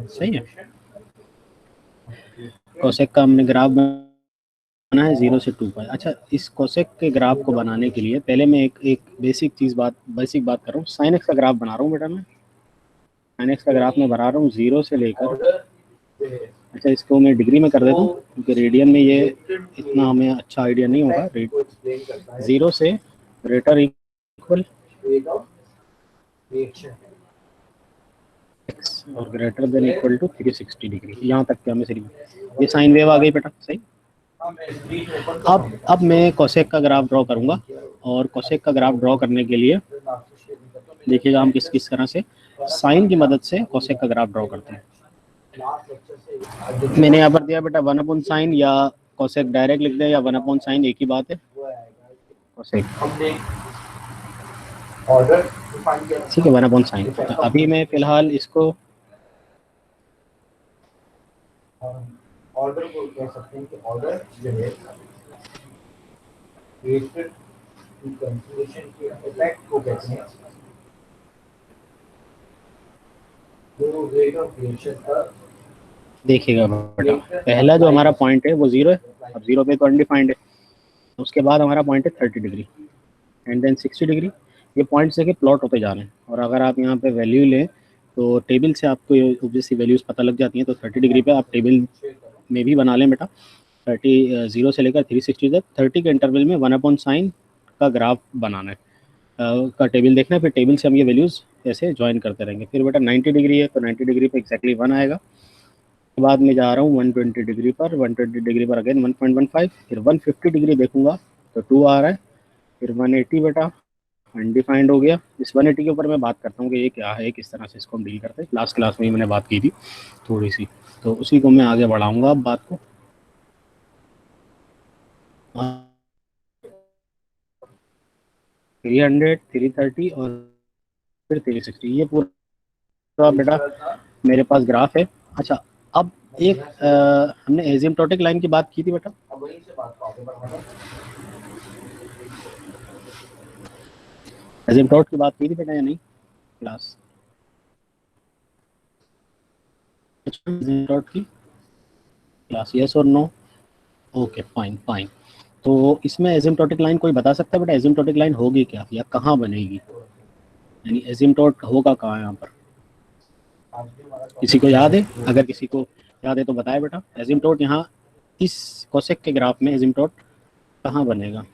सही है। कोसेक का हमने ग्राफ बना है 0 से 2 पाई। अच्छा, इस कोसेक के ग्राफ को बनाने के लिए पहले मैं एक बेसिक बात कर रहा हूँ। साइन एक्स का ग्राफ बना रहा हूँ बेटा मैं। साइन एक्स का ग्राफ में बना रहा हूँ 0 से लेकर, अच्छा इसको मैं डिग्री में कर देता हूँ क्योंकि रेडियन में ये इतना हमें अच्छा आइडिया नहीं होगा। 0 से ग्रेटर इक्वल और greater than equal to 360 degree, यहाँ तक के हमें सिर्फ ये साइन वेव आ गई बेटा। सही। अब मैं कोसेक का ग्राफ ड्रॉ करूंगा, और कोसेक का ग्राफ ड्रॉ करने के लिए देखिएगा हम किस किस तरह से साइन की मदद से कोसेक का ग्राफ ड्रॉ करते हैं। मैंने यहाँ पर दिया बेटा 1/sin, या कोसेक डायरेक्ट लिख दें या 1/sin, एक ही बात है। कोसेक ठीक है, 1/sin। तो अभी मैं फिलहाल इसको ऑर्डर को कह सकते हैं कि ऑर्डर जो है वेस्टेड कैंसिलेशन के इफेक्ट को कहते हैं। देखिएगा बेटा, पहला जो हमारा पॉइंट है वो 0 है। अब 0 पे तो अनडिफाइंड है। उसके बाद हमारा पॉइंट है 30 डिग्री एंड देन 60 डिग्री। ये पॉइंट्स है कि प्लॉट होते जा रहे हैं, और अगर आप यहाँ पे वैल्यू लें तो टेबल से आपको ऑब्वियसली वैल्यूज़ पता लग जाती हैं। तो 30 डिग्री पे आप टेबल में भी बना लें बेटा। 0 से लेकर 360 तक 30 के इंटरवल में 1/sin का ग्राफ बनाना है, का टेबल देखना है। फिर टेबल से हम ये वैल्यूज़ ऐसे ज्वाइन करते रहेंगे। फिर बेटा 90 डिग्री है तो 90 डिग्री पे एक्जैक्टली 1 आएगा। उसके बाद मैं जा रहा हूँ 120 डिग्री पर, 120 डिग्री पर अगेन 1.15, फिर 150 डिग्री देखूंगा तो 2 आ रहा है। फिर 180 बेटा अनडिफाइंड हो गया। इस 180 के ऊपर मैं बात करता हूँ कि ये क्या है, किस तरह से इसको हम डील करते हैं। लास्ट क्लास में ही मैंने बात की थी थोड़ी सी, तो उसी को मैं आगे बढ़ाऊंगा अब बात को। 300, 330 और फिर 360, ये पूरा बेटा मेरे पास ग्राफ है। अच्छा, अब एक हमने एसिम्प्टोटिक लाइन की बात की थी बेटा। एसिम्प्टोट की बात की थी बेटा या नहीं क्लास? एसिम्प्टोट की क्लास, यस और नो? Okay fine fine. तो इसमें एसिम्प्टोटिक लाइन कोई बता सकता है बेटा, एसिम्प्टोटिक लाइन होगी क्या या कहाँ बनेगी, यानी एसिम्प्टोट होगा कहाँ यहाँ पर? किसी को याद है? अगर किसी को याद है तो बताए बेटा। एसिम्प्टोट यहाँ इस कोसेक के ग्राफ में एसिम्प्टोट कहाँ बनेगा?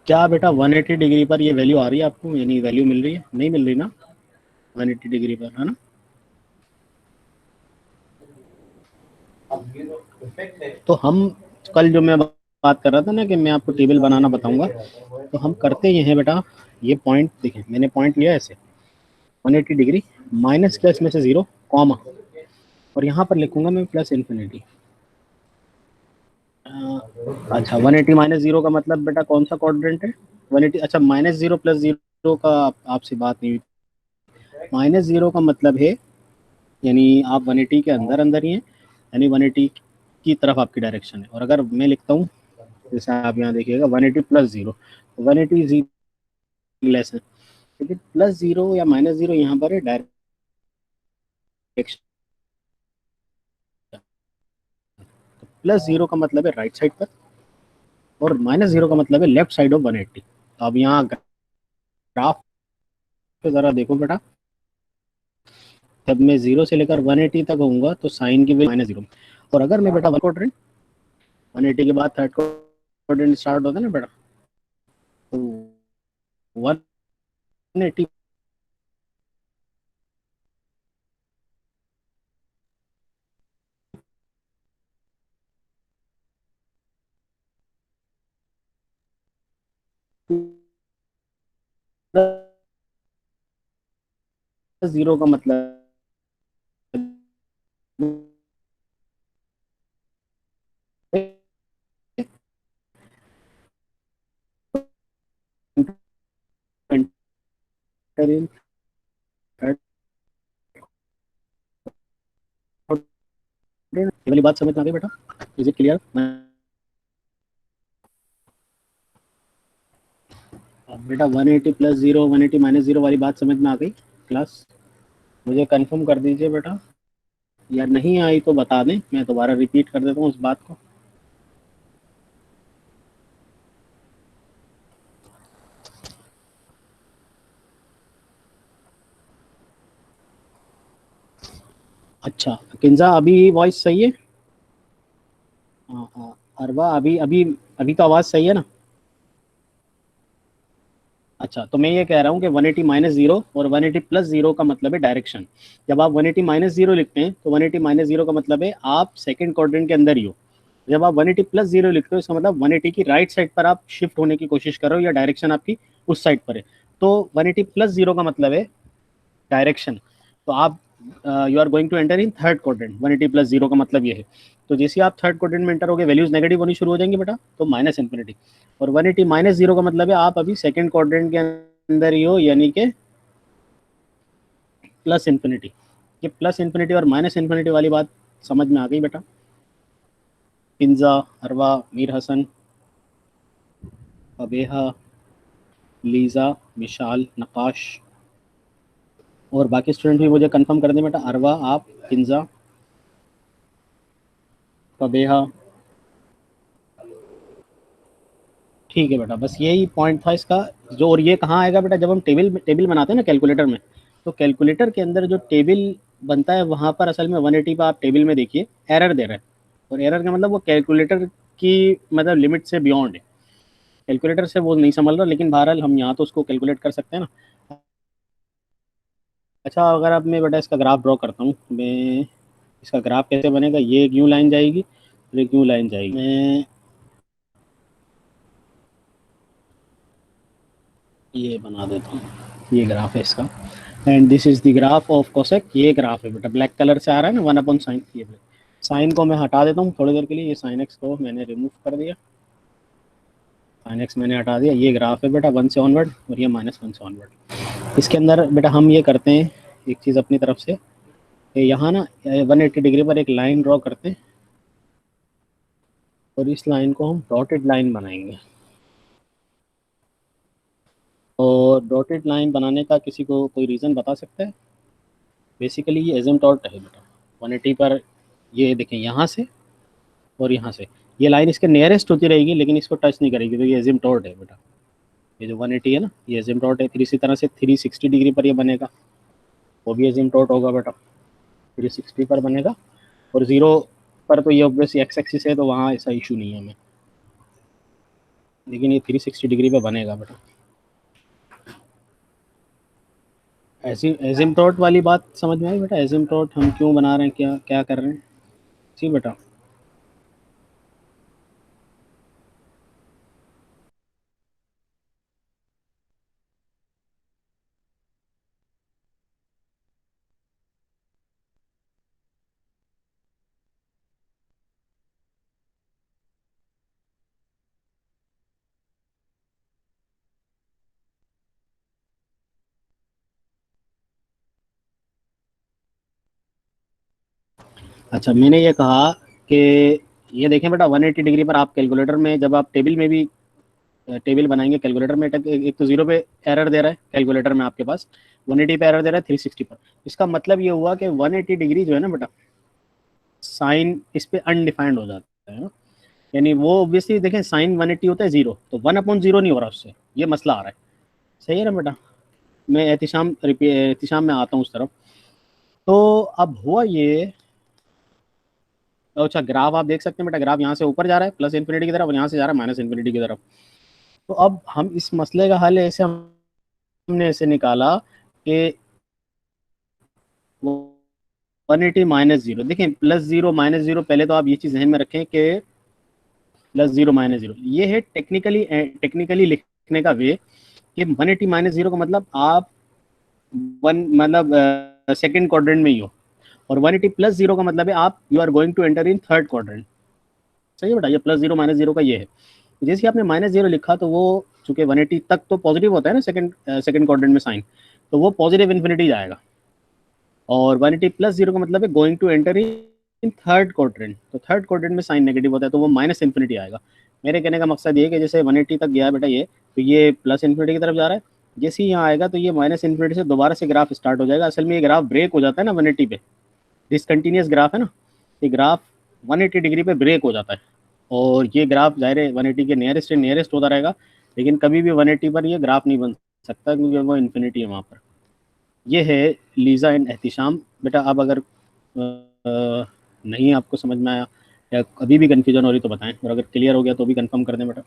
क्या बेटा 180 डिग्री पर ये वैल्यू आ रही है आपको, यानी वैल्यू मिल रही है? नहीं मिल रही ना 180 डिग्री पर, है ना? तो हम कल जो मैं बात कर रहा था ना कि मैं आपको टेबल बनाना बताऊंगा, तो हम करते ये हैं बेटा। ये पॉइंट देखिए, मैंने पॉइंट लिया ऐसे 180 डिग्री, माइनस क्या इसमें से 0 कॉमा, और यहाँ पर लिखूंगा मैं प्लस इन्फिनिटी। अच्छा 180 माइनस 0 का मतलब बेटा कौन सा क्वाड्रेंट है? 180, अच्छा माइनस 0 प्लस 0 का आपसे बात नहीं हुई। माइनस 0 का मतलब है यानी आप 180 के अंदर अंदर ही हैं, यानी 180 की तरफ आपकी डायरेक्शन है। और अगर मैं लिखता हूँ जैसे आप यहाँ देखिएगा 180 प्लस 0, 180 लेस है, लेकिन प्लस 0 या माइनस 0 यहाँ पर है डायरेक्शन, तो प्लस 0 का मतलब है राइट साइड पर, और माइनस 0 का मतलब है लेफ्ट साइड ऑफ 180। तो अब यहाँ ग्राफ पे ज़रा देखो बेटा, जब मैं 0 से लेकर 180 तक होऊंगा तो साइन की वैल्यू -0, और अगर मैं बेटा 180 के बाद थर्ड क्वाड्रेंट स्टार्ट होता है ना बेटा, तो 180 0 का मतलब ये वाली बात समझ में आ गई बेटा? Is it clear? अब बेटा 180 प्लस जीरो 180 माइनस जीरो वाली बात समझ में आ गई क्लास? मुझे कंफर्म कर दीजिए बेटा, या नहीं आई तो बता दें, मैं दोबारा रिपीट कर देता हूँ उस बात को। अच्छा किंजा, अभी वॉइस सही है? हाँ हाँ, अरबा अभी अभी अभी तो आवाज़ सही है ना? अच्छा, तो मैं ये कह रहा हूँ कि 180 माइनस जीरो और 180 प्लस जीरो का मतलब है डायरेक्शन। जब आप 180 माइनस जीरो लिखते हैं तो 180 माइनस जीरो का मतलब है आप सेकंड क्वाड्रेंट के अंदर ही हो। जब आप 180 प्लस जीरो लिखते हो इसका मतलब 180 की राइट साइड पर आप शिफ्ट होने की कोशिश कर रहे हो, या डायरेक्शन आपकी उस साइड पर है। तो 180 प्लस जीरो का मतलब है डायरेक्शन। तो आप you are going to enter in third quadrant. 180 plus zero का मतलब ये है। तो जैसे आप थर्ड क्वाड्रेंट में एंटर हो गए, वैल्यूज नेगेटिव होनी शुरू हो जाएंगी बेटा, तो माइनस इन्फिनिटी। और 180 माइनस जीरो का मतलब है आप अभी सेकंड क्वाड्रेंट के अंदर ही हो, यानी कि प्लस इन्फिनिटी। ये प्लस इन्फिनिटी और माइनस इन्फिनिटी वाली बात समझ में आ गई बेटा? पिंजा, अरवा, मीर हसन, अबेहा, लीजा, विशाल, नकाश और बाकी स्टूडेंट भी मुझे कंफर्म कर दें बेटा। अरवा, आप, पिंजा, फबेहा। ठीक है बेटा, बस यही पॉइंट था इसका। जो और ये कहाँ आएगा बेटा, जब हम टेबल टेबल बनाते हैं ना कैलकुलेटर में, तो कैलकुलेटर के अंदर जो टेबल बनता है वहाँ पर असल में 180 पर आप टेबल में देखिए एरर दे रहा है। और एरर का मतलब वो कैलकुलेटर की मतलब लिमिट से बियॉन्ड है, कैलकुलेटर से वो नहीं संभल रहा, लेकिन बहरहाल हम यहाँ तो उसको कैलकुलेट कर सकते हैं ना। अच्छा, अगर अब मैं बेटा इसका ग्राफ ड्रॉ करता हूँ, मैं इसका ग्राफ कैसे बनेगा, ये एक यूँ लाइन जाएगी और एक यूँ लाइन जाएगी। मैं ये बना देता हूँ, ये ग्राफ है इसका, and this is the graph of cosec. ये ग्राफ है बेटा, ब्लैक कलर से आ रहा है ना, 1/sin। ये साइन को मैं हटा देता हूँ थोड़ी देर के लिए, ये साइन एक्स को मैंने रिमूव कर दिया, साइन एक्स मैंने हटा दिया। ये ग्राफ है बेटा 1 से ऑनवर्ड और ये -1 से ऑनवर्ड। इसके अंदर बेटा हम ये करते हैं एक चीज़ अपनी तरफ से, यहाँ ना 180 डिग्री पर एक लाइन ड्रॉ करते हैं और इस लाइन को हम डॉटेड लाइन बनाएंगे। और डॉटेड लाइन बनाने का किसी को कोई रीज़न बता सकता है? बेसिकली ये एजिम्पटोट है बेटा 180 पर, ये देखें यहाँ से और यहाँ से ये लाइन इसके नियरेस्ट होती रहेगी लेकिन इसको टच नहीं करेगी, तो ये एजिम्पटोट है बेटा। ये जो 180 है ना, ये एजिम्पटोट है। फिर इसी तरह से 360 डिग्री पर ये बनेगा, वो भी एजिम्पटोट होगा बेटा, 360 पर बनेगा। और जीरो पर तो ये ऑब्वियसली एक्स एक्सिस है, तो वहाँ ऐसा इशू नहीं है हमें, लेकिन ये 360 डिग्री पे बनेगा बेटा। ऐसी एजिम्पटोट वाली बात समझ में आई बेटा? एजिम्पटोट हम क्यों बना रहे हैं, क्या क्या कर रहे हैं? जी बेटा। अच्छा, मैंने ये कहा कि ये देखें बेटा 180 डिग्री पर आप कैलकुलेटर में, जब आप टेबल में भी टेबल बनाएंगे कैलकुलेटर में, एक तो जीरो पे एरर दे रहा है कैलकुलेटर में आपके पास, 180 पे एरर दे रहा है 360 पर। इसका मतलब ये हुआ कि 180 डिग्री जो है ना बेटा, साइन इस पे अनडिफाइंड हो जाता है ना। यानी वो ऑब्वियसली देखें साइन 180 होता है जीरो, तो 1/0 नहीं हो रहा उससे, ये मसला आ रहा है। सही है ना बेटा? मैं एहतिशाम में आता हूँ उस तरफ। तो अब हुआ ये, तो अच्छा ग्राफ आप देख सकते हैं बेटा, ग्राफ यहाँ से ऊपर जा रहा है प्लस इन्फिनिटी की तरफ और यहाँ से जा रहा है माइनस इन्फिनिटी की तरफ। तो अब हम इस मसले का हल ऐसे हमने ऐसे निकाला कि 180 माइनस जीरो, देखें प्लस जीरो माइनस जीरो, पहले तो आप ये चीज़ ध्यान में रखें कि प्लस जीरो माइनस जीरो ये है टेक्निकली लिखने का वे, कि 180 माइनस जीरो का मतलब आप वन मतलब सेकंड क्वाड्रेंट में ही हो, और 180 प्लस जीरो का मतलब है आप you are going to enter in third quadrant. सही है बेटा, ये प्लस जीरो माइनस जीरो का ये है। जैसे ही आपने माइनस जीरो लिखा तो वो चूंकि 180 तक तो पॉजिटिव होता है ना सेकंड क्वाड्रेंट में साइन, तो वो पॉजिटिव इन्फिनिटी जाएगा। और 180 प्लस जीरो का मतलब है going to enter in third quadrant, तो थर्ड क्वाड्रेंट में साइन नेगेटिव होता है तो वो माइनस इन्फिनिटी आएगा। मेरे कहने का मकसद ये है कि जैसे 180 तक गया है बेटा ये, तो ये प्लस इन्फिनिटी की तरफ जा रहा है। जैसे ही यहाँ आएगा तो ये माइनस इन्फिनिटी से दोबारा से ग्राफ स्टार्ट हो जाएगा। असल में ये ग्राफ ब्रेक हो जाता है ना 180 पे, डिसकंटिन्यूस ग्राफ है ना, ये ग्राफ 180 डिग्री पे ब्रेक हो जाता है। और ये ग्राफ ज़ाहिर है 180 के नियरेस्ट से नियरेस्ट होता रहेगा, लेकिन कभी भी 180 पर ये ग्राफ नहीं बन सकता क्योंकि वो इन्फिनिटी है वहाँ पर। ये है लीज़ा एंड एहतिशाम। बेटा अब अगर नहीं आपको समझ में आया या अभी भी कन्फ्यूजन हो रही तो बताएं, और अगर क्लियर हो गया तो भी कंफर्म कर दें बेटा।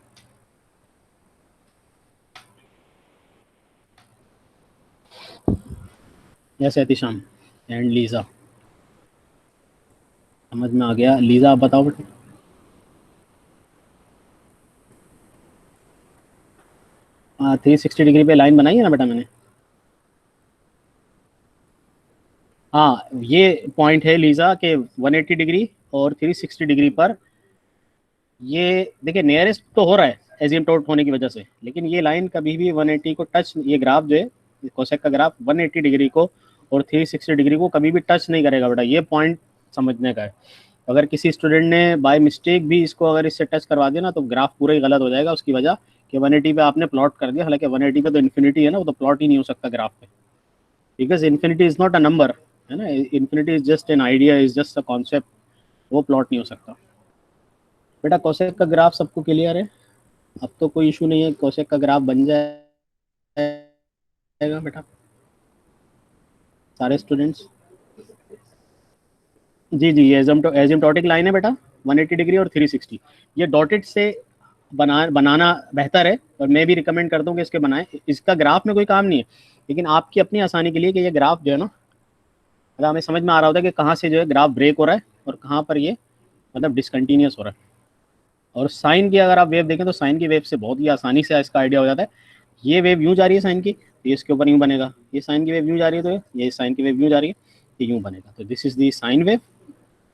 यस एहतिशाम एंड लीज़ा, समझ में आ गया। लीज़ा आप बताओ बेटा। 360 डिग्री पे लाइन बनाई है ना बेटा मैंने। हाँ ये पॉइंट है लीज़ा के 180 डिग्री और 360 डिग्री पर ये देखिए नियरेस्ट तो हो रहा है एजिम्प्टोट होने की वजह से, लेकिन ये लाइन कभी भी 180 को टच, ये ग्राफ जो है कोसेक का ग्राफ 180 डिग्री को और 360 डिग्री को कभी भी टच नहीं करेगा बेटा। ये पॉइंट समझने का है। अगर किसी स्टूडेंट ने बाय मिस्टेक भी इसको अगर इससे टच करवा दिया ना तो ग्राफ पूरा ही गलत हो जाएगा। उसकी वजह कि 180 पे आपने प्लॉट कर दिया, हालांकि 180 पे तो इन्फिनिटी है ना, वो तो प्लॉट ही नहीं हो सकता ग्राफ पे, because infinity is not a number, है ना। Infinity is just an idea, is just a concept, वो प्लॉट नहीं हो सकता। बेटा कोसेक का ग्राफ सबको क्लियर है? अब तो कोई इशू नहीं है, कोसेक का ग्राफ बन जाएगा बेटा सारे स्टूडेंट्स। जी जी, ये एजिम्प्टोटिक लाइन है बेटा 180 डिग्री और 360। ये डॉटेड से बनाना बेहतर है, और मैं भी रिकमेंड करता हूँ कि इसके बनाएं। इसका ग्राफ में कोई काम नहीं है, लेकिन आपकी अपनी आसानी के लिए कि ये ग्राफ जो है ना, अगर हमें समझ में आ रहा होता है कि कहाँ से जो है ग्राफ ब्रेक हो रहा है और कहाँ पर ये मतलब डिसकंटिन्यूस हो रहा है। और साइन की अगर आप वेव देखें तो साइन की वेव से बहुत ही आसानी से इसका आइडिया हो जाता है। ये वेव यूँ जा रही है साइन की, तो ये इसके ऊपर यूँ बनेगा। ये साइन की वेव यूँ जा रही है तो ये साइन की वेव यूँ जा रही है, ये यूँ बनेगा। तो this is the sine wave.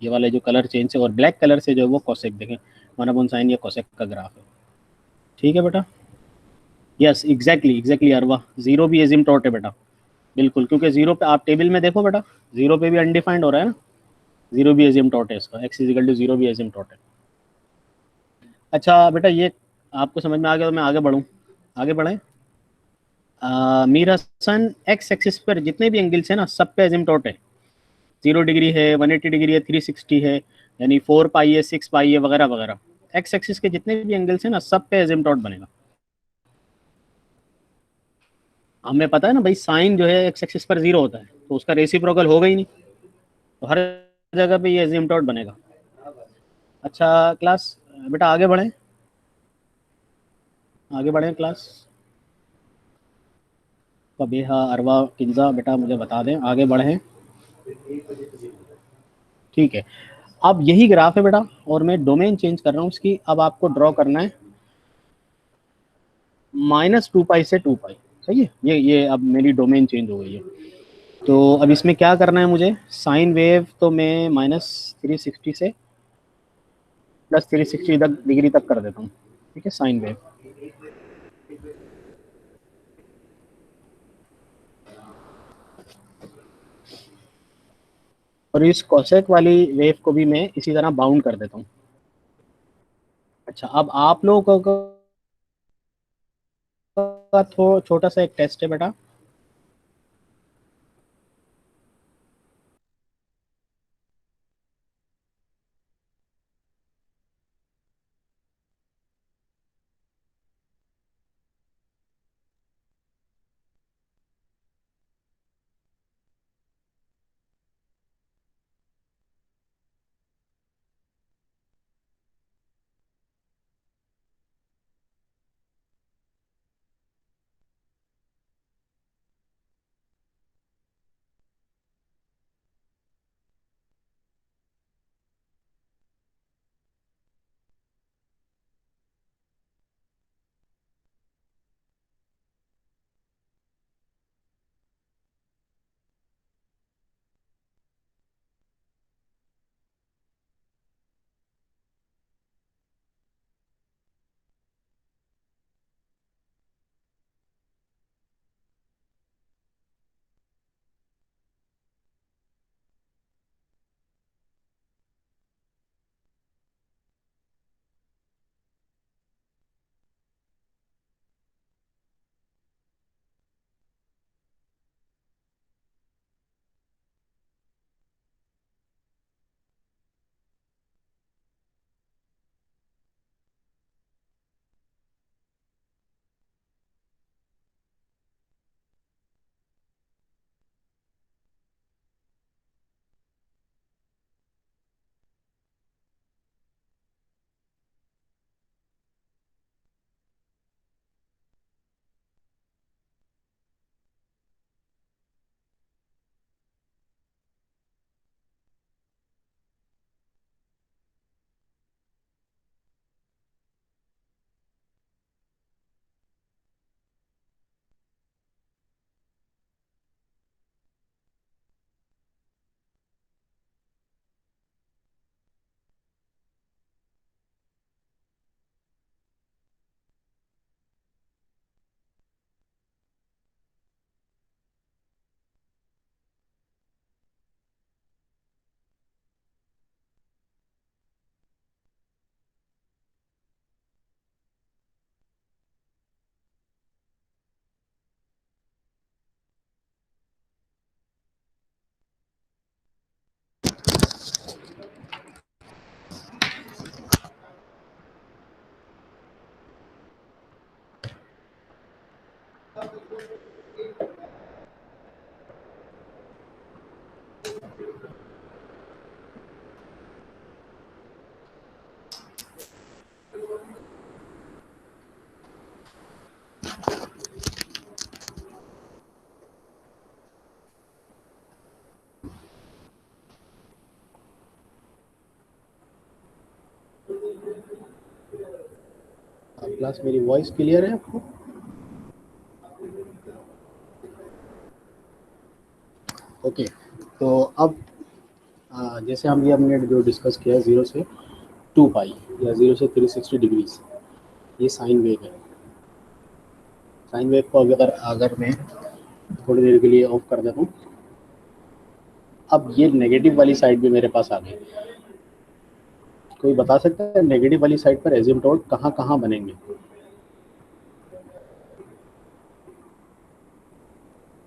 ये वाले जो कलर चेंज है और ब्लैक कलर से जो है वो कोसेक देखें, 1/sin, ये कोसेक का ग्राफ है। ठीक है बेटा। यस एग्जैक्टली एग्जैक्टली अरवा, जीरो भी एजिम्टोट है बेटा, बिल्कुल, क्योंकि जीरो पे आप टेबल में देखो बेटा, जीरो पे भी अनडिफाइंड हो रहा है ना, जीरो भी एजिम्टोट है इसका, एक्स इजिकल टू जीरो भी एजिम्टोट है। अच्छा बेटा ये आपको समझ में आ गया तो मैं आगे बढ़ूँ, आगे बढ़ें। मीर हसन, एक्स एक्सिस पर जितने भी एंगल्स हैं ना सब पे एजिम्टोट है। 0 डिग्री है, 180 डिग्री है, 360 है, यानी 4 पाई है, 6 पाई है, वगैरह वगैरह। एक्स एक्सिस के जितने भी एंगल्स हैं ना सब पे एजिम्टोट बनेगा। हमें पता है ना भाई, साइन जो है एक्स एक्सिस पर 0 होता है, तो उसका रेसिप्रोकल होगा ही नहीं, तो हर जगह पे ये एजिम्टोट बनेगा। अच्छा क्लास, बेटा आगे बढ़ें, आगे बढ़ें क्लास। कबीहा, अरवा, किन्जा, बेटा मुझे बता दें, आगे बढ़ें। ठीक है, अब यही ग्राफ है बेटा, और मैं डोमेन चेंज कर रहा हूँ इसकी। अब आपको ड्रॉ करना है -2 पाई से 2 पाई। सही है, ये अब मेरी डोमेन चेंज हो गई है। तो अब इसमें क्या करना है मुझे, साइन वेव तो मैं -360 से +360 तक डिग्री तक कर देता हूँ। ठीक है, साइन वेव। और इस कोसेक वाली वेव को भी मैं इसी तरह बाउंड कर देता हूँ। अच्छा, अब आप लोगों का छोटा सा एक टेस्ट है बेटा। क्लास मेरी वॉइस क्लियर है आपको? ओके, तो अब जैसे हम ये हमने जो डिस्कस किया 0 से 2 पाई या 0 से 360 डिग्रीज, ये साइन वेव है। साइन वेव को अगर अगर मैं थोड़ी देर के लिए ऑफ कर देता हूँ, अब ये नेगेटिव वाली साइड भी मेरे पास आ गई। कोई बता सकता है नेगेटिव वाली साइड पर एसिम्पटोट कहाँ कहाँ बनेंगे?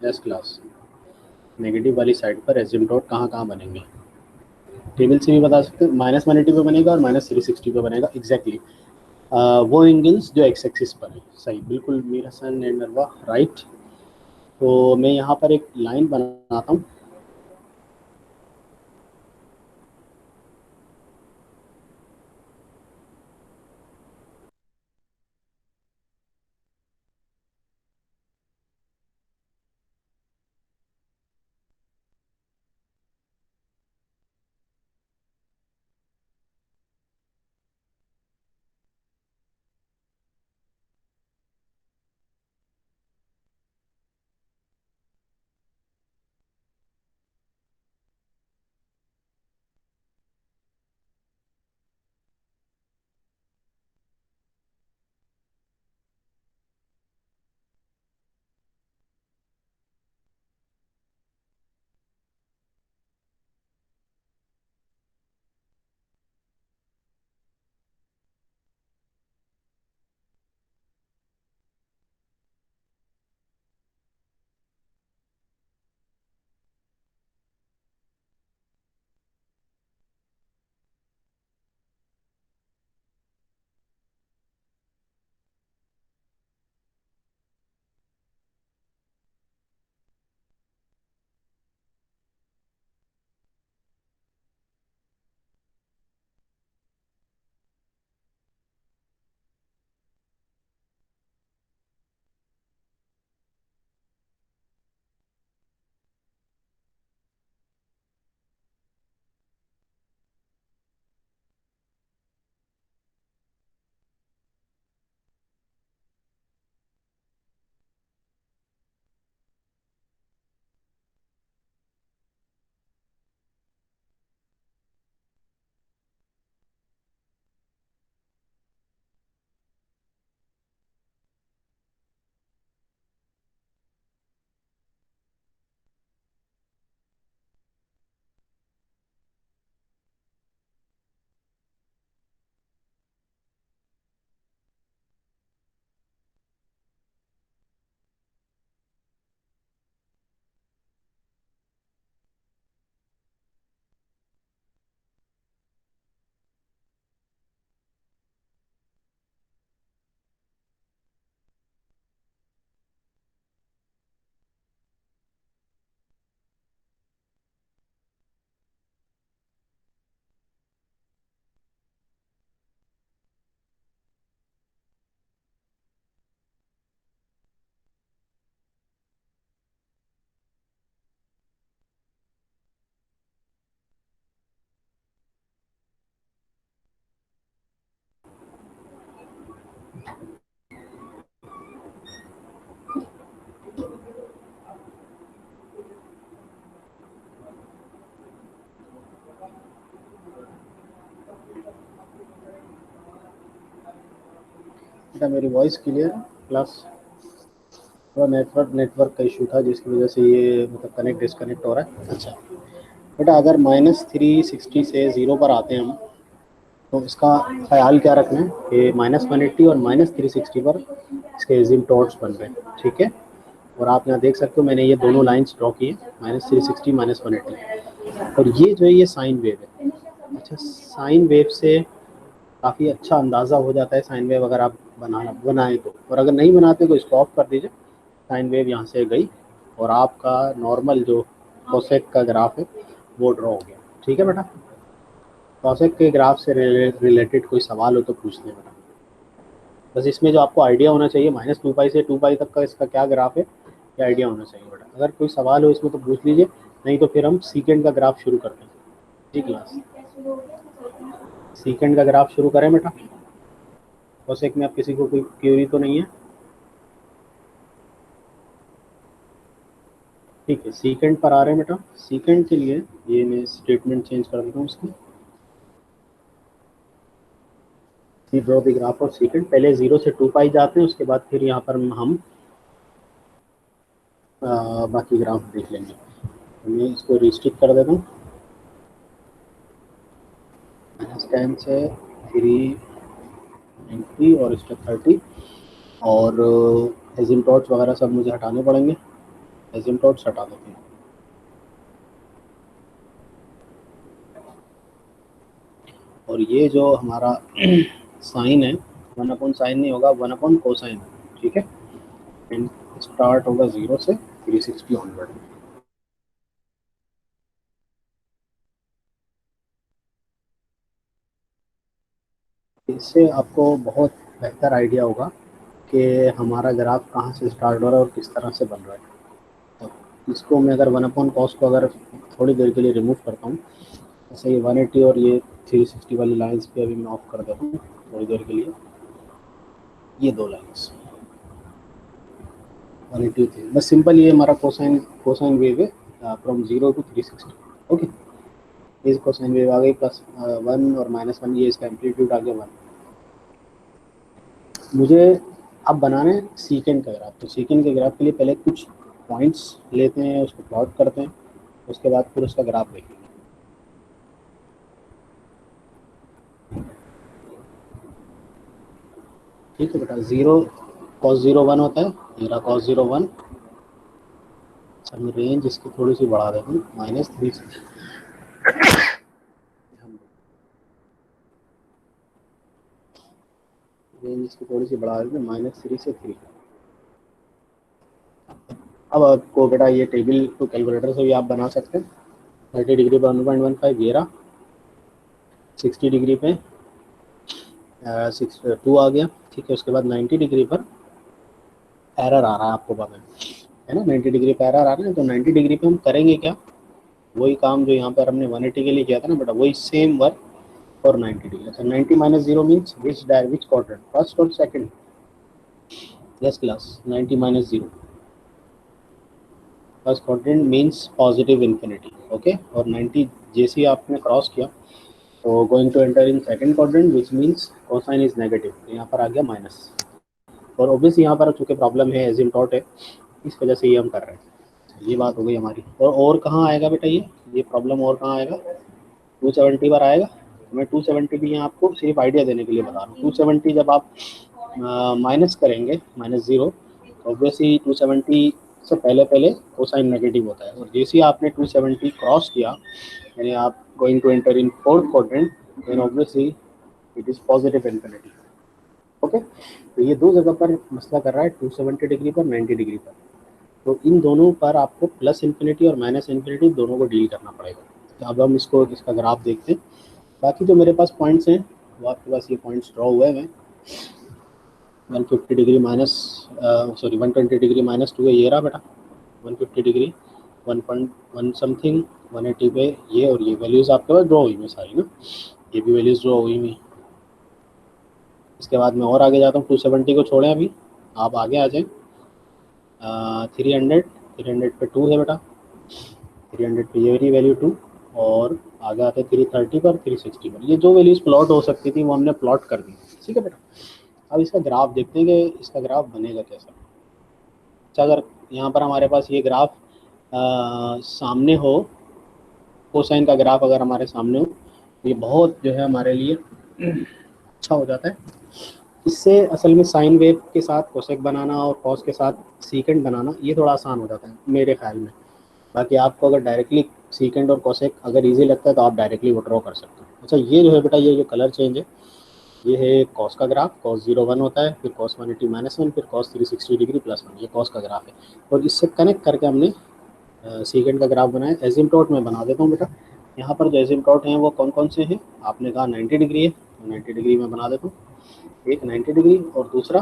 यस क्लास, नेगेटिव वाली साइड पर एसिम्पटोट कहाँ कहाँ बनेंगे? टेबल से भी बता सकते हैं, -180 पे बनेगा और -360 पे बनेगा एग्जैक्टली। वो एंगल्स जो एक्स एक्सिस पर है। सही, बिल्कुल मेरा सन एंड नरवा राइट। तो मैं यहाँ पर एक लाइन बनाता हूँ। क्या मेरी वॉइस क्लियर है क्लास? थोड़ा नेटवर्क का इशू था जिसकी वजह से ये मतलब कनेक्ट डिस्कनेक्ट हो रहा है। अच्छा बेटा, अगर -360 से 0 पर आते हैं हम, तो इसका ख्याल क्या रखना है कि -180 और -360 पर इसके एसिम्पटोट्स बन रहे हैं, ठीक है। और आप यहाँ देख सकते हो मैंने ये दोनों लाइंस ड्रॉ की है, -360 -180, और ये जो है ये साइन वेव है। अच्छा, साइन वेव से काफ़ी अच्छा अंदाज़ा हो जाता है साइन वेव अगर आप बनाएं तो, और अगर नहीं बनाते तो इसको ऑफ कर दीजिए। साइन वेव यहाँ से गई और आपका नॉर्मल जो कोसेक का ग्राफ है वो ड्रॉ हो गया। ठीक है बेटा, कोसेक के ग्राफ से रिलेटेड कोई सवाल हो तो पूछ लें बेटा। बस इसमें जो आपको आइडिया होना चाहिए -2 पाई से 2 पाई तक का इसका क्या ग्राफ है, ये आइडिया होना चाहिए बेटा। अगर कोई सवाल हो इसमें तो पूछ लीजिए, नहीं तो फिर हम सीकेंड का ग्राफ शुरू करते हैं। जी क्लास, सीकेंड का ग्राफ शुरू करें बेटा। कोसेक में अब किसी को कोई क्यूरी तो नहीं है? ठीक है, सीकेंड पर आ रहे हैं बेटा। सीकेंड के लिए ये मैं स्टेटमेंट चेंज कर देता हूँ इसकी। ड्रॉ द ग्राफ ऑफ सीकेंड, पहले 0 से 2 पाई जाते हैं, उसके बाद फिर यहाँ पर हम बाकी ग्राफ देख लेंगे। मैं इसको रिस्ट्रिक्ट कर देता हूँ, -10 से 390 और इसका 30, और एजिम्टॉट्स वगैरह सब मुझे हटाने पड़ेंगे। एजिम्टॉट्स हटा देते हैं। और ये जो हमारा साइन है 1/sin नहीं होगा, 1/cosine, ठीक है। एंड स्टार्ट होगा 0 से 360 ऑनवर्ड। इससे आपको बहुत बेहतर आइडिया होगा कि हमारा ग्राफ कहाँ से स्टार्ट हो रहा है और किस तरह से बन रहा है। तो इसको मैं अगर 1/cos को अगर थोड़ी देर के लिए रिमूव करता हूँ, जैसे ये 180 और ये 360 वाली लाइंस पे अभी मैं ऑफ कर देता हूँ थोड़ी देर के लिए। ये दो लाइंस 180 थे, बस सिंपल ये हमारा कोसाइन वेव है फ्रॉम 0 to 360। ओके, इस कोसाइन वेव आ गई +1 और -1, ये इसका एम्पलीट्यूड आ गया 1। मुझे अब बनाना है सीकेंड का ग्राफ। तो सीकेंड के ग्राफ के लिए पहले कुछ पॉइंट्स लेते हैं, उसको प्लॉट करते हैं, उसके बाद फिर उसका ग्राफ देखेंगे। ठीक है बेटा, 0 cos 0 1 होता है, मेरा cos 0 1। मैं रेंज इसकी थोड़ी सी बढ़ा देता हूँ, -3 रेंज इसकी थोड़ी सी बढ़ा देते हैं, -3 से 3। अब आपको बेटा ये टेबल तो कैलकुलेटर से भी आप बना सकते हैं। 30 डिग्री पर 1.15 ये रहा, 60 डिग्री पे 2 आ गया। ठीक है, उसके बाद 90 डिग्री पर एरर आ रहा है, आपको पता है ना, 90 डिग्री पर एरर आ रहा है। तो 90 डिग्री पे हम करेंगे क्या, वही काम जो यहाँ पर हमने 180 के लिए किया था ना बेटा, वही सेम वर्क और 90 डिग्री। अच्छा, 90 - 0 मीन्स विच क्वाड्रेंट, फर्स्ट और second? Yes class, 90 - 0 first quadrant means positive infinity. Okay, और 90 जैसे ही आपने क्रॉस किया तो going to enter in second quadrant which means cosine is negative, तो यहाँ पर आ गया माइनस। और ऑब्वियसली यहाँ पर चूँकि प्रॉब्लम है एजिम्टॉट है, इस वजह से ये हम कर रहे हैं। ये बात हो गई हमारी। और कहाँ आएगा बेटा ये प्रॉब्लम और कहाँ आएगा? 270 पर आएगा। मैं 270 भी यहाँ आपको सिर्फ आइडिया देने के लिए बता रहा हूँ। 270 जब आप माइनस करेंगे -0, तो ऑब्वियसली 270 से पहले कोसाइन नेगेटिव होता है। और जैसे ही आपने 270 क्रॉस किया, यानी आप going to enter in fourth quadrant, then obviously it is positive infinity. Okay, तो ये दो जगह पर मसला कर रहा है, 270 डिग्री पर, 90 डिग्री पर। तो इन दोनों पर आपको प्लस इन्फिनिटी और माइनस इन्फिनिटी दोनों को डील करना पड़ेगा। तो अब हम इसका ग्राफ देखते हैं। बाकी जो मेरे पास पॉइंट्स हैं वो आपके पास ये पॉइंट्स ड्रॉ हुए हैं। 150 डिग्री माइनस 120 डिग्री -2 है, ये रहा बेटा 150 डिग्री 1.1 समथिंग 180 पे ये, और ये वैल्यूज़ आपके पास ड्रॉ हुई हुई सारी ना, ये भी वैल्यूज़ ड्रॉ हुई हुई। इसके बाद मैं और आगे जाता हूँ, 270 को छोड़ें अभी, आप आगे आ जाएँ 300 पे 2 है बेटा, 300 पे ये वाली वैल्यू 2, और आगे आते 330 पर, 360 पर। ये जो वैल्यूज़ प्लॉट हो सकती थी वो हमने प्लॉट कर दी। ठीक है बेटा, अब इसका ग्राफ देखते हैं कि इसका ग्राफ बनेगा कैसा। अच्छा, अगर यहाँ पर हमारे पास ये ग्राफ सामने हो, कोसाइन का ग्राफ अगर हमारे सामने हो, ये बहुत जो है हमारे लिए अच्छा हो जाता है। इससे असल में साइन वेव के साथ कोसेक बनाना और कॉस के साथ सीकेंड बनाना ये थोड़ा आसान हो जाता है मेरे ख्याल में। बाकी आपको अगर डायरेक्टली सीकेंड और कोसेक अगर इजी लगता है तो आप डायरेक्टली वो ड्रॉ कर सकते हो। अच्छा, ये जो है बेटा, ये जो कलर चेंज है, ये है कॉस का ग्राफ, कॉस 0 1 होता है, फिर कॉस 180 -1, फिर कॉस 360 डिग्री +1, ये कॉस का ग्राफ है। और इससे कनेक्ट करके हमने सेकेंड का ग्राफ बनाया। एजिम्प्टोट में बना देता हूँ बेटा। यहाँ पर जो एजिम्प्टोट हैं वो कौन कौन से हैं? आपने कहा 90 डिग्री है, तो 90 डिग्री में बना देता हूँ। एक 90 डिग्री और दूसरा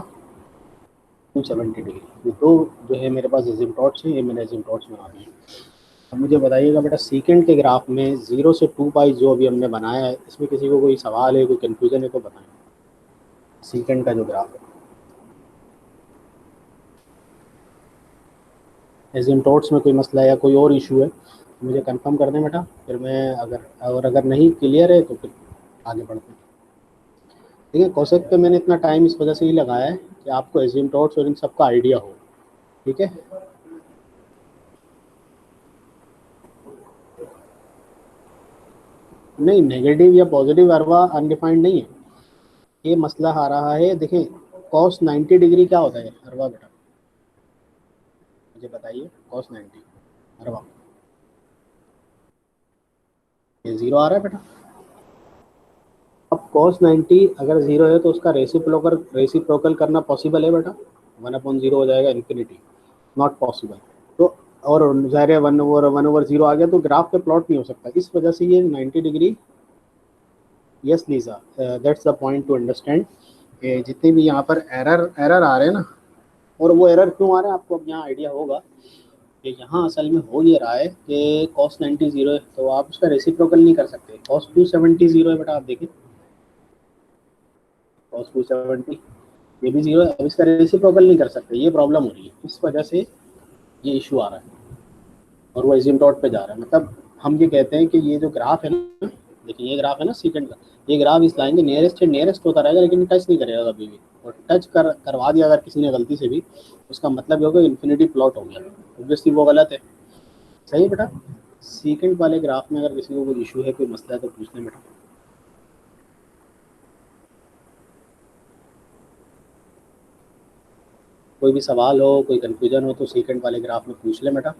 270 डिग्री। ये दो जो है मेरे पास एजिम्प्टोट्स हैं, ये मैंने एजिम्प्टोट्स बना दिए। अब मुझे बताइएगा बेटा, सीकेंड के ग्राफ में 0 से 2 पाई जो अभी हमने बनाया है, इसमें किसी को कोई सवाल है, कोई कन्फ्यूजन है तो बताएं। सीकेंड का जो ग्राफ है, एजिम्प्टोट्स में कोई मसला है या कोई और इशू है तो मुझे कंफर्म कर दें बेटा, फिर मैं अगर नहीं क्लियर है तो फिर आगे बढ़ते हैं। ठीक है, कॉसेक पे मैंने इतना टाइम इस वजह से ही लगाया है कि आपको एजिम्प्टोट्स और इन सबका आइडिया हो। ठीक है, नहीं नेगेटिव या पॉजिटिव अरवा अनडिफाइंड नहीं है, ये मसला आ रहा है। देखें, कॉस 90 डिग्री क्या होता है अरवा बेटा, मुझे बताइए। कॉस 90 अरवा, ये 0 आ रहा है बेटा। अब cos 90 अगर 0 है तो उसका रेसिप्रोकल करना पॉसिबल है बेटा? 1/0 हो जाएगा, इन्फिनिटी नॉट पॉसिबल। तो और ज़ाहिर है 1/0 आ गया तो ग्राफ पे प्लॉट नहीं हो सकता, इस वजह से ये 90 degree. Yes Lisa, that's the point two understand. जितने भी यहाँ पर एरर आ रहे हैं ना, और वो एरर क्यों आ रहे हैं आपको अब यहाँ आइडिया होगा कि यहाँ असल में हो ये रहा है कि cos 90 0 है तो आप उसका रेसिप्रोकल नहीं कर सकते। cos 270 0 है बेटा, आप देखिए cos 270 ये भी 0 है, अब इसका रेसिप्रोकल नहीं कर सकते, ये प्रॉब्लम हो रही है, इस वजह से ये इशू आ रहा है और वो एजिम्प्टोट पे जा रहा है। मतलब हम ये कहते हैं कि ये जो ग्राफ है ना, देखिए ये ग्राफ है ना सेकंड का, ये ग्राफ इस लाइन के नियरेस्ट से नियरेस्ट होता रहेगा लेकिन टच नहीं करेगा कभी भी। और टच करवा दिया अगर किसी ने गलती से भी, उसका मतलब ये होगा इन्फिनिटी प्लॉट हो गया, ऑब्वियसली वो गलत है। सही है बेटा, सेकंड वाले ग्राफ में अगर किसी को कोई इशू है, कोई मसला है तो पूछ लें बेटा। कोई भी सवाल हो, कोई कन्फ्यूजन हो तो सेकंड वाले ग्राफ में पूछ लें बेटा,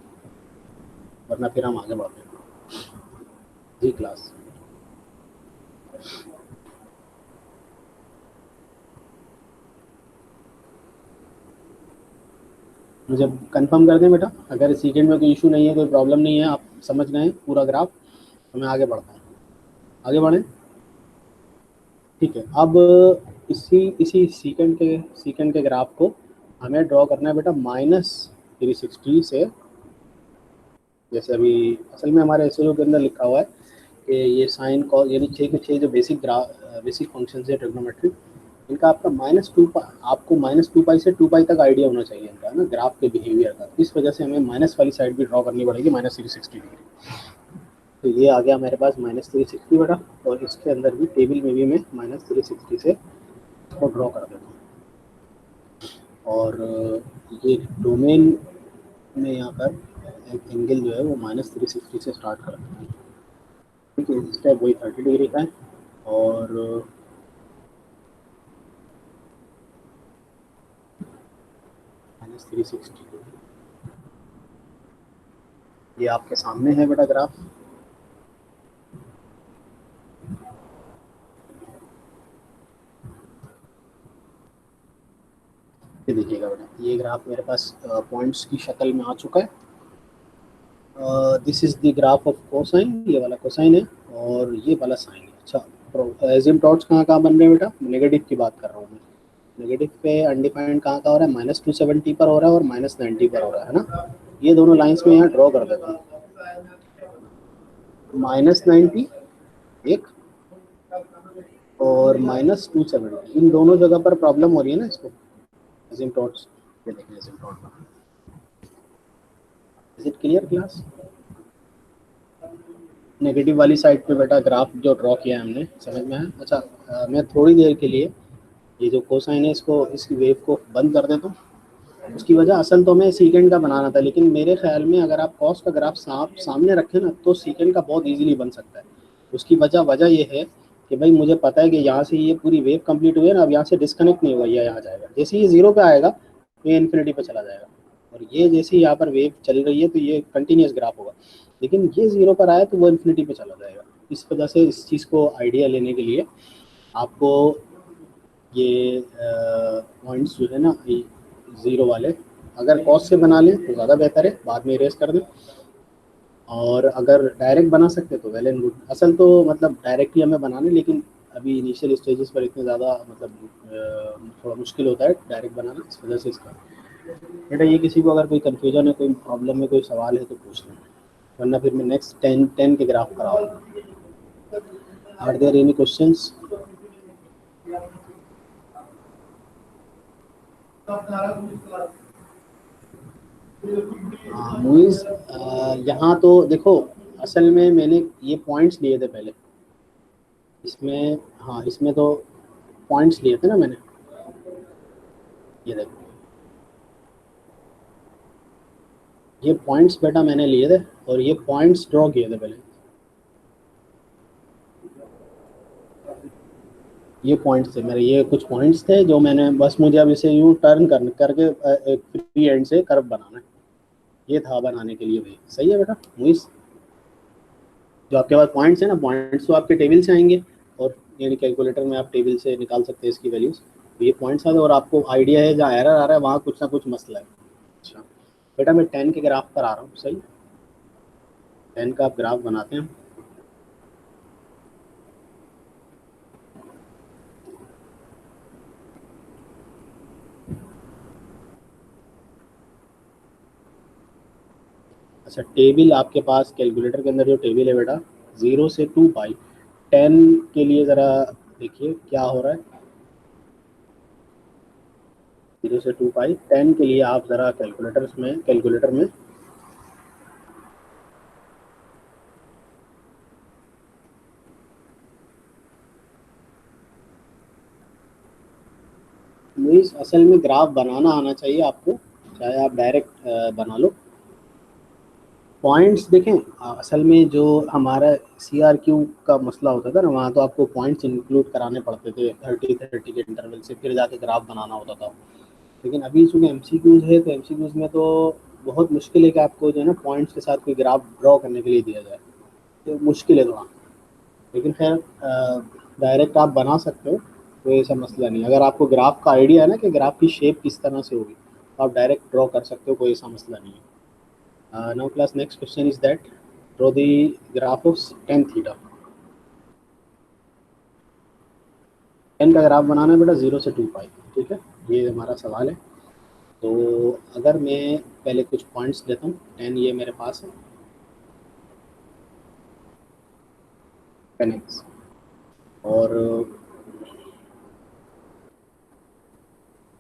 वरना फिर हम आगे बढ़ते हैं। जी क्लास, मुझे कंफर्म कर दें बेटा, अगर सेकंड में कोई इशू नहीं है, कोई प्रॉब्लम नहीं है, आप समझ रहे हैं पूरा ग्राफ, तो मैं आगे बढ़ता हूँ। आगे बढ़ें, ठीक है। अब इसी इसी सीकेंड के ग्राफ को हमें ड्रॉ करना है बेटा -360 से। जैसे अभी असल में हमारे एसओ के अंदर लिखा हुआ है कि ये साइन कॉस यानी 6 के 6 जो बेसिक फंक्शन है ट्रिग्नोमेट्री, इनका आपका आपको -2 पाई से 2 पाई तक आइडिया होना चाहिए इनका, है ना, ग्राफ के बिहेवियर का। इस वजह से हमें माइनस वाली साइड भी ड्रॉ करनी पड़ेगी, -360 डिग्री। तो ये आ गया मेरे पास -360 बेटा, और इसके अंदर भी टेबल में भी मैं -360 से इसको ड्रॉ कर देता हूँ। और ये डोमेन में यहाँ पर एक एंगल जो है वो -360 से स्टार्ट करता है। ठीक है, स्टेप वही 30 डिग्री का है। और -360 ये आपके सामने है बेटा ग्राफ। ये देखिएगा बेटा, ये ग्राफ मेरे पास पॉइंट्स की शक्ल में आ चुका है। This is the graph of cosine, ये वाला कोसाइन है और ये वाला साइन है। अच्छा, एजिम्प्टोट्स कहाँ कहाँ बन रहे हैं बेटा? नेगेटिव की बात कर रहा हूँ मैं। नेगेटिव पे अनडिफाइंड कहाँ का हो रहा है? -270 पर हो रहा है और -90 पर हो रहा है ना। ये दोनों लाइंस में यहाँ ड्रॉ कर देता हूँ। -90 एक और -270, इन दोनों जगह पर प्रॉब्लम हो रही है ना इसको, एसिम्प्टोट्स। ये देखें asymptote, is it clear class? Negative वाली साइड पे बेटा ग्राफ जो ड्रॉ किया है हमने, समझ में है? अच्छा, मैं थोड़ी देर के लिए ये जो कोसाइन है इसको, इसकी वेव को बंद कर देता हूँ। उसकी वजह असल तो मैं सीकेंड का बनाना था, लेकिन मेरे ख्याल में अगर आप कॉस का ग्राफ सामने रखें ना तो सीकेंड का बहुत इजीली बन सकता है। उसकी वजह ये है कि भाई मुझे पता है कि यहाँ से ये पूरी वेव कंप्लीट हुई है ना, अब यहाँ से डिस्कनेक्ट नहीं हुआ, ये यहाँ जाएगा। जैसे ये 0 पे आएगा तो ये इन्फिनिटी पे चला जाएगा, और ये जैसे यहाँ पर वेव चल रही है तो ये कंटिन्यूस ग्राफ होगा। लेकिन ये 0 पर आया तो वो इन्फिनिटी पे चला जाएगा। इस वजह से इस चीज़ को आइडिया लेने के लिए आपको ये पॉइंट्स जो है ना ज़ीरो वाले, अगर कॉस से बना लें तो ज़्यादा बेहतर है, बाद में इरेज कर दें, और अगर डायरेक्ट बना सकते तो वेल एंड गुड। असल तो मतलब डायरेक्ट ही हमें बनाने, लेकिन अभी इनिशियल स्टेजेस पर इतने ज़्यादा मतलब थोड़ा मुश्किल होता है डायरेक्ट बनाना, इस वजह से इसका बेटा ये किसी को अगर कोई कन्फ्यूजन है, कोई प्रॉब्लम है, कोई सवाल है तो पूछ लें, वरना फिर मैं नेक्स्ट 10 के ग्राफ पर आऊँगा। Are there any questions? हाँ मूवीज, यहाँ तो देखो, असल में मैंने ये पॉइंट्स लिए थे पहले इसमें। हाँ इसमें तो पॉइंट्स लिए थे ना मैंने, ये देखो ये पॉइंट्स बेटा मैंने लिए थे, और ये पॉइंट्स ड्रॉ किए थे पहले, ये पॉइंट्स थे मेरे, ये कुछ पॉइंट्स थे जो मैंने, बस मुझे अब इसे यूँ टर्न करके एक फ्री एंड से कर्व बनाना है, ये था बनाने के लिए भाई। सही है बेटा मूवीज, जो आपके पास पॉइंट्स है ना, पॉइंट्स तो आपके टेबल से आएंगे, और यानी कैलकुलेटर में आप टेबल से निकाल सकते हैं इसकी वैल्यूज। तो ये पॉइंट्स आते हैं, और आपको आइडिया है जहाँ एरर आ रहा है वहाँ कुछ ना कुछ मसला है। अच्छा बेटा मैं 10 के ग्राफ पर आ रहा हूँ, सही 10 का आप ग्राफ बनाते हैं। अच्छा टेबल आपके पास कैलकुलेटर के अंदर जो टेबल है बेटा, 0 से 2 पाई, 10 के लिए ज़रा देखिए क्या हो रहा है। 0 से 2 पाई 10 के लिए आप ज़रा कैलकुलेटर में मीन्स असल में ग्राफ बनाना आना चाहिए आपको, चाहे आप डायरेक्ट बना लो। पॉइंट्स देखें, असल में जो हमारा CRQ का मसला होता था ना, वहाँ तो आपको पॉइंट्स इंक्लूड कराने पड़ते थे 30 के इंटरवल से, फिर जाके ग्राफ बनाना होता था। लेकिन अभी चूँकि MCQs है, तो MCQs में तो बहुत मुश्किल है कि आपको जो है ना पॉइंट्स के साथ कोई ग्राफ ड्रॉ करने के लिए दिया जाए, तो मुश्किल है थोड़ा। लेकिन खैर डायरेक्ट आप बना सकते हो, कोई ऐसा मसला नहीं। अगर आपको ग्राफ का आइडिया है ना कि ग्राफ की शेप किस तरह से होगी, तो आप डायरेक्ट ड्रॉ कर सकते हो, कोई ऐसा मसला नहीं है। Now class, next question is that draw the graph of tan theta। 10 का ग्राफ बनाना है बेटा 0 से 2 पाई, ठीक है, ये हमारा सवाल है। तो अगर मैं पहले कुछ पॉइंट्स लेता हूँ, 10 ये मेरे पास है, 10x, और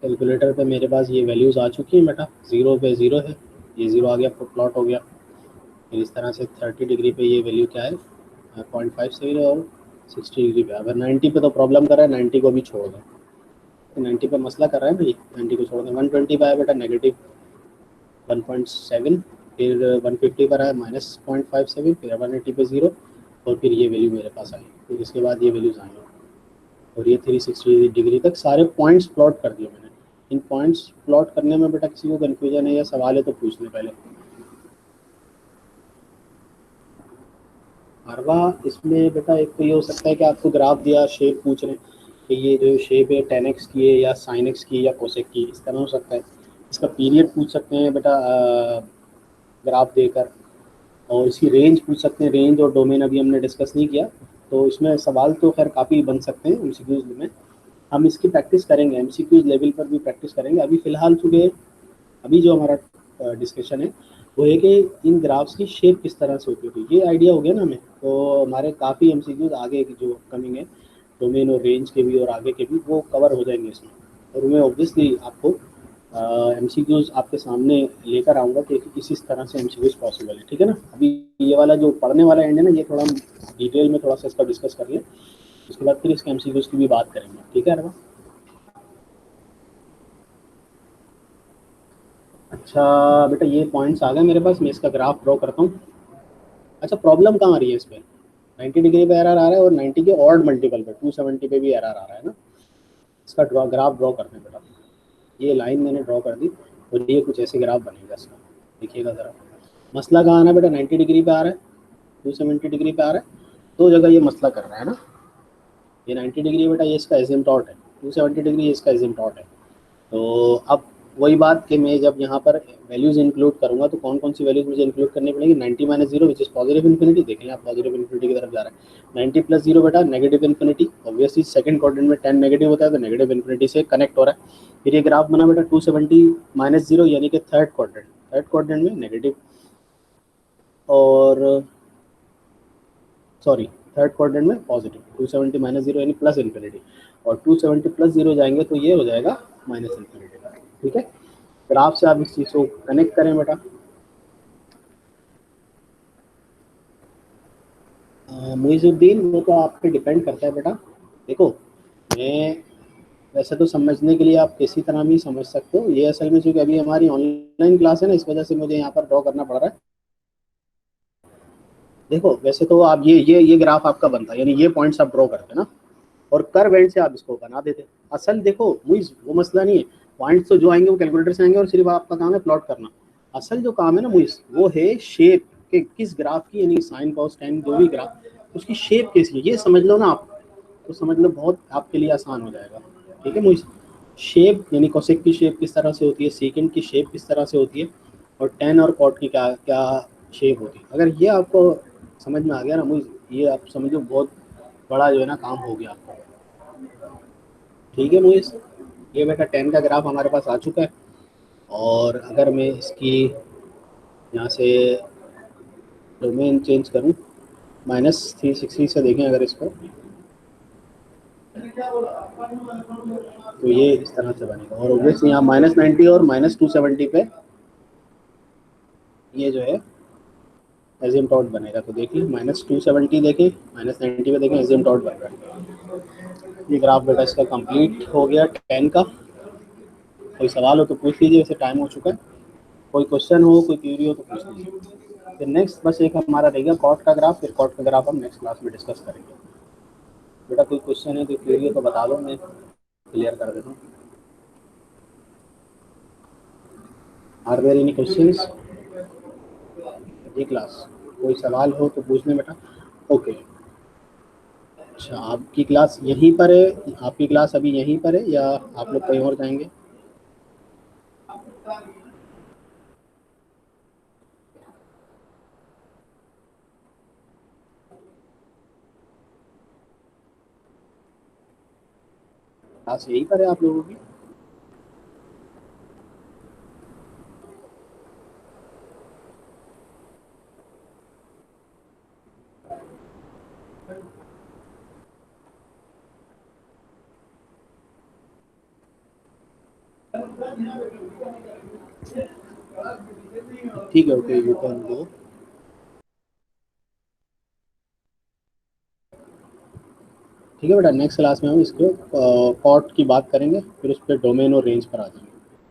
कैलकुलेटर पे मेरे पास ये वैल्यूज़ आ चुकी हैं बेटा। 0 पे 0 है, ये 0 आ गया, प्लॉट हो गया। फिर इस तरह से 30 डिग्री पे ये वैल्यू क्या है, 0.57 है, और 60 डिग्री पे, अगर 90 पे तो प्रॉब्लम कर रहा है, 90 को भी छोड़ दें, तो 90 पे मसला कर रहा है भाई, 90 को छोड़ दें। 120 पे आया बेटा नेगेटिव 1.7, फिर 150 पर आया -0.57, फिर 180 पे 0, और फिर ये वैल्यू मेरे पास आई, फिर इसके बाद ये वैल्यूज़ आई, और ये 360 डिग्री तक सारे पॉइंट्स प्लॉट कर दिए मैंने। इन पॉइंट्स प्लॉट करने में बेटा किसी को कन्फ्यूजन है या सवाल है तो पूछ लें पहले। अरवा, इसमें बेटा एक तो ये हो सकता है कि आपको ग्राफ दिया, शेप पूछ रहे हैं कि ये जो शेप है 10x की है या sin x की है या cosec की, इस तरह हो सकता है। इसका पीरियड पूछ सकते हैं बेटा ग्राफ देकर, और इसकी रेंज पूछ सकते हैं, रेंज और डोमेन अभी हमने डिस्कस नहीं किया, तो इसमें सवाल तो खैर काफ़ी बन सकते हैं MCQs में। हम इसकी प्रैक्टिस करेंगे, MCQs लेवल पर भी प्रैक्टिस करेंगे। अभी फ़िलहाल चूँकि अभी जो हमारा डिस्कशन है वो है कि इन ग्राफ्स की शेप किस तरह से होती है, तो ये आइडिया हो गया ना हमें, तो हमारे काफ़ी MCQs आगे की जो अपकमिंग है, डोमेन और रेंज के भी और आगे के भी, वो कवर हो जाएंगे इसमें। और मैं ऑब्वियसली आपको MCQs आपके सामने लेकर आऊँगा कि किस तरह से MCQs पॉसिबल है, ठीक है ना। अभी ये वाला जो पढ़ने वाला एंड है ना, ये थोड़ा हम डिटेल में थोड़ा सा इसका डिस्कस कर लें, उसके बाद फिर इसके MCQs की भी बात करेंगे, ठीक है अरवा। अच्छा बेटा ये पॉइंट्स आ गए मेरे पास, मैं इसका ग्राफ ड्रॉ करता हूँ। अच्छा प्रॉब्लम कहाँ आ रही है इस पर, 90 डिग्री पे एरर आ रहा है, और 90 के ऑड मल्टीपल पे 270 पे भी एरर आ रहा है ना। इसका ग्राफ ड्रॉ करते हैं बेटा। ये लाइन मैंने ड्रॉ कर दी, और ये कुछ ऐसे ग्राफ बनेगा इसका, देखिएगा ज़रा। मसला कहाँ आना बेटा, 90 डिग्री पे आ रहा है, 270 डिग्री पे आ रहा है, दो जगह ये मसला कर रहा है ना। ये 90 डिग्री बेटा, ये इसका एसिम्पटॉट है, 270 डिग्री इसका एजिम्पटॉट है। तो अब वही बात कि मैं जब यहाँ पर वैल्यूज़ इंक्लूड करूँगा तो कौन कौन सी वैल्यूज़ मुझे इंक्लूड करनी पड़ेगी। 90 minus zero which is positive infinity, देखें आप पॉजिटिव इन्फिनिटी की तरफ जा रहा है। 90 प्लस जीरो बेटा negative infinity, obviously second quadrant में 10 नेगेटिव होता है तो नेगेटिव इन्फिनिटी से कनेक्ट हो रहा है। फिर ये ग्राफ बना बेटा 270 माइनस जीरो यानी कि थर्ड क्वाड्रेंट में नेगेटिव, और सॉरी थर्ड क्वाड्रेंट में पॉजिटिव। 270 माइनस जीरो यानी प्लस इन्फिनिटी, और 270 प्लस जीरो जाएंगे तो ये हो जाएगा माइनस इन्फिनिटी का। ठीक है, ग्राफ से आप इस चीज़ को कनेक्ट करें बेटा। मुइजुद्दीन वो तो आप पे डिपेंड करता है बेटा। देखो मैं वैसे तो समझने के लिए आप किसी तरह भी समझ सकते हो, ये असल में चूंकि अभी हमारी ऑनलाइन क्लास है ना, इस वजह से मुझे यहाँ पर ड्रॉ करना पड़ रहा है। देखो वैसे तो आप ये ग्राफ आपका बनता है, यानी ये पॉइंट्स आप ड्रॉ करते हैं ना, और कर्व एंड से आप इसको बना देते। असल देखो मुइज वो मसला नहीं है, पॉइंट्स तो जो आएंगे वो कैलकुलेटर से आएंगे और सिर्फ आपका काम है प्लॉट करना। असल जो काम है ना मुइज वो है शेप के, किस ग्राफ की, यानी साइन कॉस टेन जो भी ग्राफ उसकी शेप कैसी है, ये समझ लो ना आप, तो समझ लो बहुत आपके लिए आसान हो जाएगा। ठीक है मुइज, शेप यानी कोसेक की शेप किस तरह से होती है, सेकेंड की शेप किस तरह से होती है, और टेन और कॉट की क्या क्या शेप होती है। अगर ये आपको समझ में आ गया ना मुझे, ये आप समझो बहुत बड़ा जो है ना काम हो गया आपका। ठीक है मुझे, ये बेटा 10 का ग्राफ हमारे पास आ चुका है, और अगर मैं इसकी यहाँ से डोमेन चेंज करूँ, -360 से देखें अगर इसको, तो ये इस तरह से बनेगा। और ऑब्वियसली यहाँ -90 और -270 पे ये जो है एजिम्पटॉट बनेगा। तो देखिए -270 देखें, -90 पे देखें एजिम्पटॉट बन रहा है। ये ग्राफ बेटा इसका कंप्लीट हो गया 10 का। कोई सवाल हो तो पूछ लीजिए, वैसे टाइम हो चुका है। कोई क्वेश्चन हो, कोई क्यूरी हो तो पूछ लीजिए। फिर नेक्स्ट बस एक हमारा रहेगा कॉट का ग्राफ, फिर कॉट का ग्राफ हम नेक्स्ट क्लास में डिस्कस करेंगे। बेटा कोई क्वेश्चन है, कोई क्यूरी हो तो बता दो, मैं क्लियर कर देता हूँ। Are there any questions? जी क्लास, कोई सवाल हो तो पूछ लें बेटा। ओके, अच्छा आपकी क्लास यहीं पर है, आपकी क्लास अभी यहीं पर है या आप लोग कहीं और जाएंगे? क्लास यहीं पर है आप लोगों की? ठीक है, ओके यू कैन गो। ठीक है बेटा, नेक्स्ट क्लास में हम इसको कॉट की बात करेंगे, फिर उस पर डोमेन और रेंज पर आ जाएंगे।